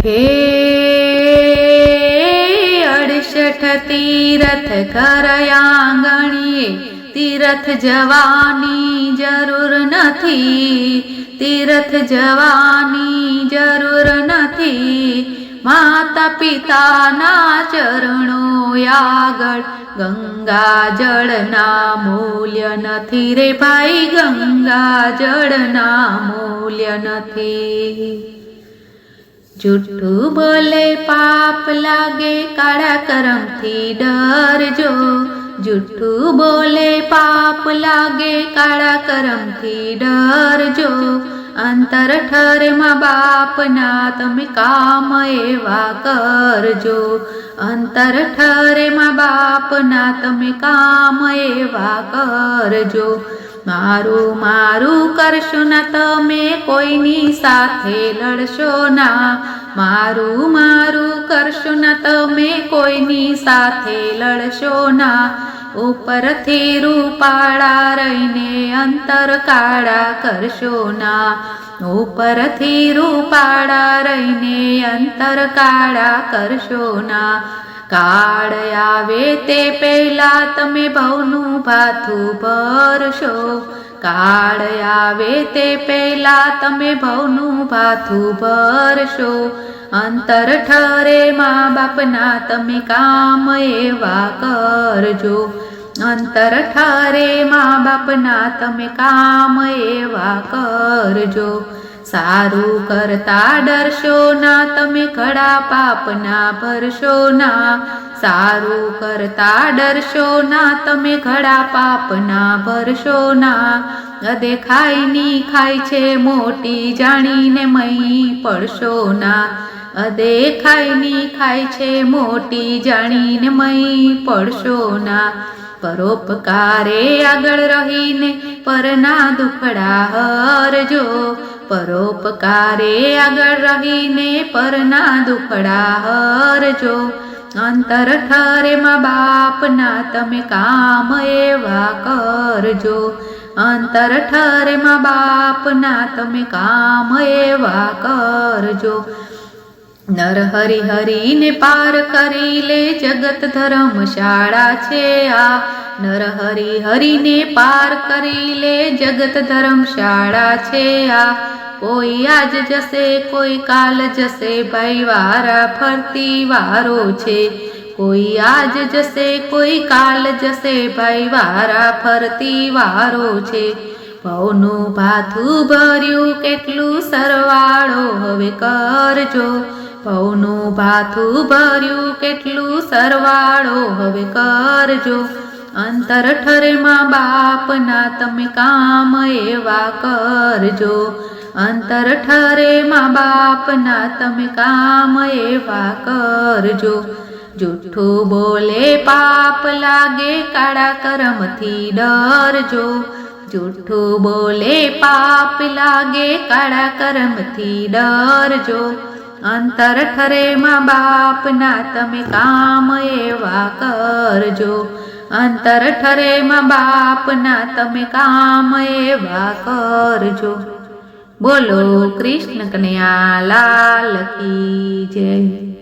હે 68 તીરથ કરયા ગણીએ, તીરથ જવાની જરૂર નથી, તીરથ જવાની જરૂર નથી. માતા પિતાના ચરણો આગળ ગંગા જળના મૂલ્ય નથી રે ભાઈ, ગંગા જળના મૂલ્ય નથી. જૂઠું બોલે પાપ લાગે, કાળા કરમથી ડરજો. જૂઠું બોલે પાપ લાગે, કાળા કરમથી ડરજો. અંતર ઠરે મા બાપના તમે કામ એવા કરજો. અંતર ઠરે મા બાપના તમે કામ એવા કરજો. મારું મારું કરશો ના તમે કોઈની સાથે લડશો ના. મારું મારું કરશો ના તમે કોઈની સાથે લડશો ના. ઉપરથી રૂપાળા રહીને અંતર કાળા કરશો ના. ઉપરથી રૂપાળા રહીને અંતર કાળા કરશો ના. કાળ આવે તે પહેલા તમે ભવનું ભાથું ભરશો. કાળ આવે તે પહેલા તમે ભવનું ભાથું ભરશો. અંતર ઠરે મા બાપના તમે કામ એવા કરજો. અંતર ઠરે મા બાપના તમે કામ એવા કરજો. સારું કરતા ડરશો ના તમે ઘડા પાપના ભરશો ના. સારું કરતા ડરશો ના તમે ઘડા પાપના ભરશો ના. અદેખાઈની ખાય છે મોટી જાણીને મહી પડશો ના. અદેખાઈની ખાય છે મોટી જાણીને મહી પડશો ના. પરોપકારે આગળ રહીને પરના દુખડા હરજો. પરોપકારે આગળ રહીને પરના દુખડા હરજો. અંતર ઠરે મા બાપના તમે કામ એવા કરજો. અંતર ઠરે મા બાપના તમે કામ એવા કરજો. નર હરિ હરિને પાર કરી લે જગત ધર્મશાળા છે આ. નર હરિ હરિને પાર કરી લે જગત ધર્મશાળા છે આ. કોઈ આજ જશે કોઈ કાલ જશે ભાઈ, વારા ફરતી વારો છે. કોઈ આજ જશે કોઈ કાલ જશે ભાઈ, વારા ફરતી વારો છે. ભવનું ભાથું ભર્યું કેટલું સરવાળો હવે કરજો. ભવનું ભાથું ભર્યું કેટલું સરવાળો હવે કરજો. અંતર ઠરે મા બાપના તમે કામ એવા કરજો. અંતર ઠરે મા બાપના તમે કામ એવા કરજો. જૂઠું બોલે પાપ લાગે, કાળા કરમથી ડરજો. જૂઠું બોલે પાપ લાગે, કાળા કરમથી ડરજો. અંતર ઠરે મા બાપના તમે કામ એવા કરજો. અંતર ઠરે મા બાપના તમે કામ એવા કરજો. બોલો કૃષ્ણ કનૈયા લાલ કી જય.